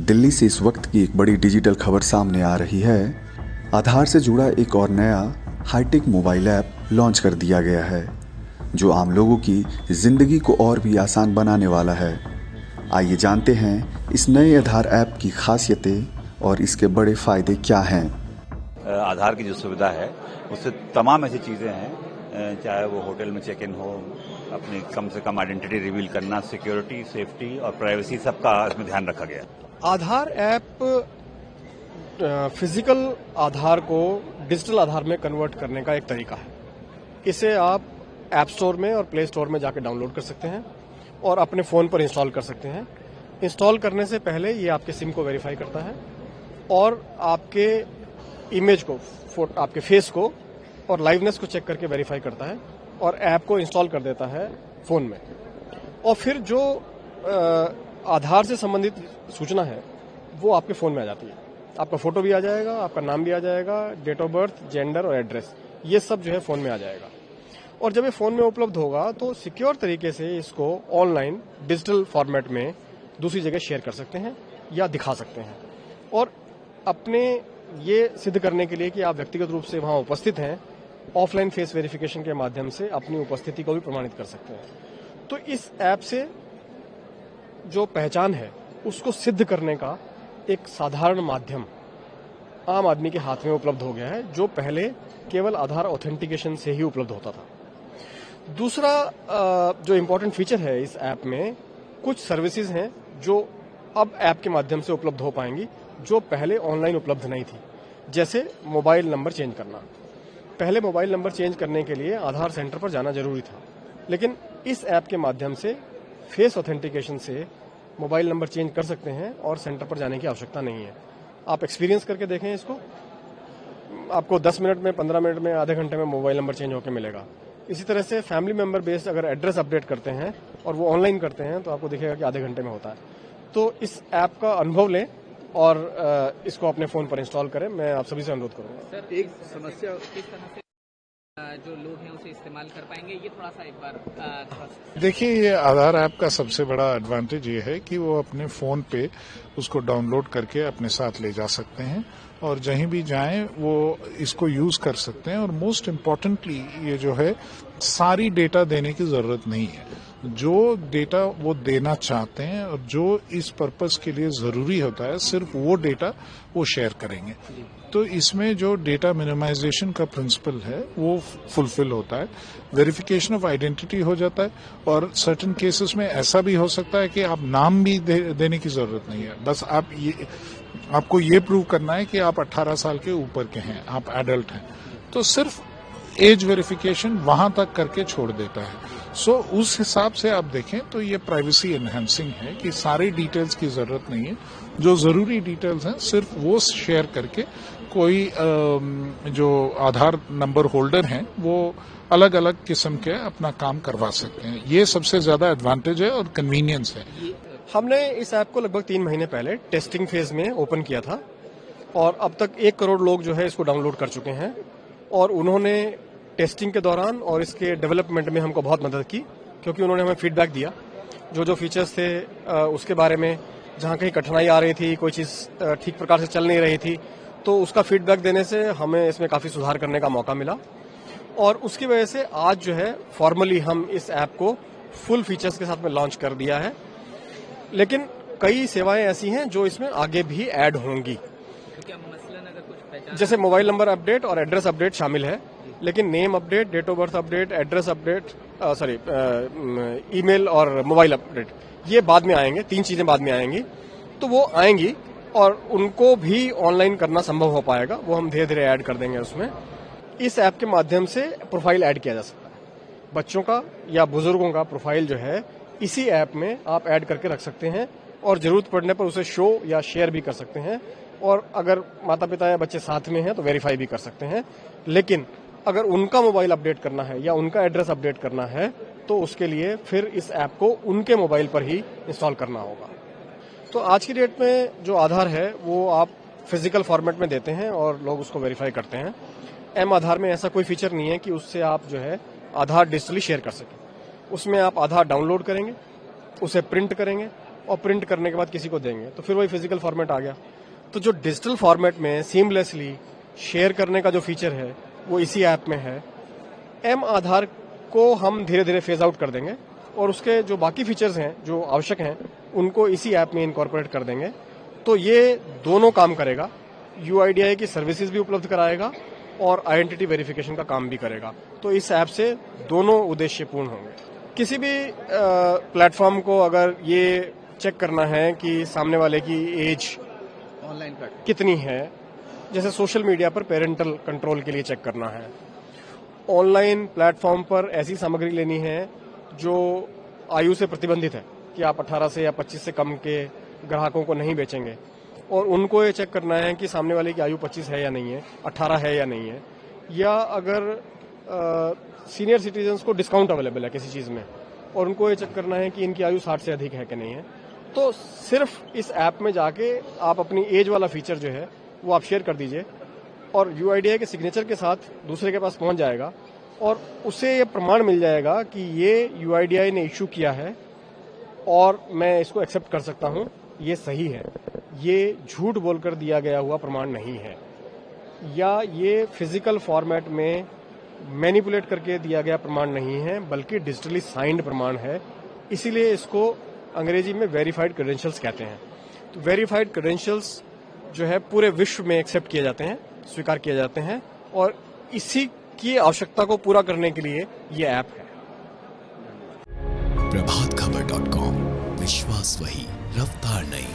दिल्ली से इस वक्त की एक बड़ी डिजिटल खबर सामने आ रही है। आधार से जुड़ा एक और नया हाईटेक मोबाइल ऐप लॉन्च कर दिया गया है, जो आम लोगों की जिंदगी को और भी आसान बनाने वाला है। आइए जानते हैं इस नए आधार ऐप की खासियतें और इसके बड़े फायदे क्या हैं। आधार की जो सुविधा है उससे तमाम ऐसी चीज़ें हैं, चाहे वो होटल में चेक इन हो, अपनी कम से कम आइडेंटिटी रिवील करना, सिक्योरिटी, सेफ्टी और प्राइवेसी, सबका इसमें ध्यान रखा गया। आधार ऐप फिजिकल आधार को डिजिटल आधार में कन्वर्ट करने का एक तरीका है। इसे आप ऐप स्टोर में और प्ले स्टोर में जाकर डाउनलोड कर सकते हैं और अपने फ़ोन पर इंस्टॉल कर सकते हैं। इंस्टॉल करने से पहले ये आपके सिम को वेरीफाई करता है और आपके इमेज को, आपके फेस को और लाइवनेस को चेक करके वेरीफाई करता है और ऐप को इंस्टॉल कर देता है फ़ोन में। और फिर जो आधार से संबंधित सूचना है वो आपके फ़ोन में आ जाती है। आपका फ़ोटो भी आ जाएगा, आपका नाम भी आ जाएगा, डेट ऑफ बर्थ, जेंडर और एड्रेस, ये सब जो है फ़ोन में आ जाएगा। और जब ये फ़ोन में उपलब्ध होगा तो सिक्योर तरीके से इसको ऑनलाइन डिजिटल फॉर्मेट में दूसरी जगह शेयर कर सकते हैं या दिखा सकते हैं। और अपने ये सिद्ध करने के लिए कि आप व्यक्तिगत रूप से वहाँ उपस्थित हैं, ऑफलाइन फेस वेरिफिकेशन के माध्यम से अपनी उपस्थिति को भी प्रमाणित कर सकते हैं। तो इस ऐप से जो पहचान है उसको सिद्ध करने का एक साधारण माध्यम आम आदमी के हाथ में उपलब्ध हो गया है, जो पहले केवल आधार ऑथेंटिकेशन से ही उपलब्ध होता था। दूसरा जो इम्पोर्टेंट फीचर है इस ऐप में, कुछ सर्विसेज हैं जो अब ऐप के माध्यम से उपलब्ध हो पाएंगी, जो पहले ऑनलाइन उपलब्ध नहीं थी। जैसे मोबाइल नंबर चेंज करना। पहले मोबाइल नंबर चेंज करने के लिए आधार सेंटर पर जाना जरूरी था, लेकिन इस ऐप के माध्यम से फेस ऑथेंटिकेशन से मोबाइल नंबर चेंज कर सकते हैं और सेंटर पर जाने की आवश्यकता नहीं है। आप एक्सपीरियंस करके देखें इसको, आपको 10 मिनट में, 15 मिनट में, आधे घंटे में मोबाइल नंबर चेंज होकर मिलेगा। इसी तरह से फैमिली मेंबर बेस्ड अगर एड्रेस अपडेट करते हैं और वो ऑनलाइन करते हैं तो आपको दिखेगा कि आधे घंटे में होता है। तो इस ऐप का अनुभव लें और इसको अपने फ़ोन पर इंस्टॉल करें, मैं आप सभी से अनुरोध करूंगा। सर, एक समस्या किस तरह से जो लोग हैं उसे इस्तेमाल कर पाएंगे, ये थोड़ा सा एक बार देखिए, ये आधार ऐप का सबसे बड़ा एडवांटेज ये है कि वो अपने फ़ोन पे उसको डाउनलोड करके अपने साथ ले जा सकते हैं और जहीं भी जाएं वो इसको यूज़ कर सकते हैं। और मोस्ट इम्पॉर्टेंटली ये जो है, सारी डेटा देने की ज़रूरत नहीं है। जो डेटा वो देना चाहते हैं और जो इस पर्पस के लिए ज़रूरी होता है, सिर्फ वो डेटा वो शेयर करेंगे। तो इसमें जो डेटा मिनिमाइजेशन का प्रिंसिपल है वो फुलफिल होता है, वेरिफिकेशन ऑफ आइडेंटिटी हो जाता है और सर्टेन केसेस में ऐसा भी हो सकता है कि आप नाम भी देने की ज़रूरत नहीं है। बस आपको ये प्रूव करना है कि आप 18 साल के ऊपर के हैं, आप एडल्ट हैं, तो सिर्फ एज वेरिफिकेशन वहां तक करके छोड़ देता है। सो उस हिसाब से आप देखें तो ये प्राइवेसी एनहांसिंग है कि सारी डिटेल्स की जरूरत नहीं है। जो जरूरी डिटेल्स हैं सिर्फ वो शेयर करके कोई जो आधार नंबर होल्डर हैं वो अलग अलग किस्म के अपना काम करवा सकते हैं। ये सबसे ज्यादा एडवांटेज है और कन्वीनियंस है। हमने इस ऐप को लगभग 3 महीने पहले टेस्टिंग फेज में ओपन किया था और अब तक 1 करोड़ लोग जो है इसको डाउनलोड कर चुके हैं और उन्होंने टेस्टिंग के दौरान और इसके डेवलपमेंट में हमको बहुत मदद की, क्योंकि उन्होंने हमें फीडबैक दिया जो फीचर्स थे उसके बारे में। जहाँ कहीं कठिनाई आ रही थी, कोई चीज़ ठीक प्रकार से चल नहीं रही थी, तो उसका फीडबैक देने से हमें इसमें काफ़ी सुधार करने का मौका मिला और उसकी वजह से आज जो है फॉर्मली हम इस ऐप को फुल फीचर्स के साथ में लॉन्च कर दिया है। लेकिन कई सेवाएं ऐसी हैं जो इसमें आगे भी ऐड होंगी, जैसे मोबाइल नंबर अपडेट और एड्रेस अपडेट शामिल है, लेकिन name update, date of birth update, address update, email और मोबाइल अपडेट ये बाद में आएंगे। 3 चीजें बाद में आएंगी, तो वो आएंगी और उनको भी ऑनलाइन करना संभव हो पाएगा। वो हम धीरे धीरे ऐड कर देंगे उसमें। इस ऐप के माध्यम से प्रोफाइल ऐड किया जा सकता है। बच्चों का या बुजुर्गों का प्रोफाइल जो है इसी ऐप में आप ऐड करके रख सकते हैं और जरूरत पड़ने पर उसे शो या शेयर भी कर सकते हैं। और अगर माता पिता या बच्चे साथ में हैं तो वेरीफाई भी कर सकते हैं। लेकिन अगर उनका मोबाइल अपडेट करना है या उनका एड्रेस अपडेट करना है तो उसके लिए फिर इस ऐप को उनके मोबाइल पर ही इंस्टॉल करना होगा। तो आज की डेट में जो आधार है वो आप फिजिकल फॉर्मेट में देते हैं और लोग उसको वेरीफाई करते हैं। एम आधार में ऐसा कोई फीचर नहीं है कि उससे आप जो है आधार डिजिटली शेयर कर सकें। उसमें आप आधार डाउनलोड करेंगे, उसे प्रिंट करेंगे और प्रिंट करने के बाद किसी को देंगे, तो फिर वही फिजिकल फॉर्मेट आ गया। तो जो डिजिटल फॉर्मेट में सीमलेसली शेयर करने का जो फीचर है वो इसी ऐप में है। एम आधार को हम धीरे धीरे फेज आउट कर देंगे और उसके जो बाकी फीचर्स हैं जो आवश्यक हैं उनको इसी ऐप में इनकॉर्पोरेट कर देंगे। तो ये दोनों काम करेगा, UIDAI की सर्विसेज भी उपलब्ध कराएगा और आइडेंटिटी वेरिफिकेशन का काम भी करेगा। तो इस ऐप से दोनों उद्देश्य पूर्ण होंगे। किसी भी प्लेटफॉर्म को अगर ये चेक करना है कि सामने वाले की एज ऑनलाइन कितनी है, जैसे सोशल मीडिया पर पेरेंटल कंट्रोल के लिए चेक करना है, ऑनलाइन प्लेटफॉर्म पर ऐसी सामग्री लेनी है जो आयु से प्रतिबंधित है कि आप 18 से या 25 से कम के ग्राहकों को नहीं बेचेंगे, और उनको ये चेक करना है कि सामने वाले की आयु 25 है या नहीं है, 18 है या नहीं है, या अगर सीनियर सिटीजन्स को डिस्काउंट अवेलेबल है किसी चीज़ में और उनको ये चेक करना है कि इनकी आयु 60 से अधिक है कि नहीं है। तो सिर्फ इस ऐप में जाके आप अपनी एज वाला फीचर जो है वो आप शेयर कर दीजिए और UIDAI के सिग्नेचर के साथ दूसरे के पास पहुंच जाएगा और उसे ये प्रमाण मिल जाएगा कि ये UIDAI ने इशू किया है और मैं इसको एक्सेप्ट कर सकता हूं, ये सही है, ये झूठ बोलकर दिया गया हुआ प्रमाण नहीं है, या ये फिजिकल फॉर्मेट में मैनिपुलेट करके दिया गया प्रमाण नहीं है बल्कि डिजिटली साइंड प्रमाण है। इसीलिए इसको अंग्रेजी में वेरीफाइड क्रेडेंशियल्स कहते हैं। तो वेरीफाइड क्रेडेंशियल्स जो है पूरे विश्व में एक्सेप्ट किए जाते हैं, स्वीकार किए जाते हैं, और इसी की आवश्यकता को पूरा करने के लिए ये ऐप है। प्रभातखबर.com, विश्वास वही, रफ्तार नहीं।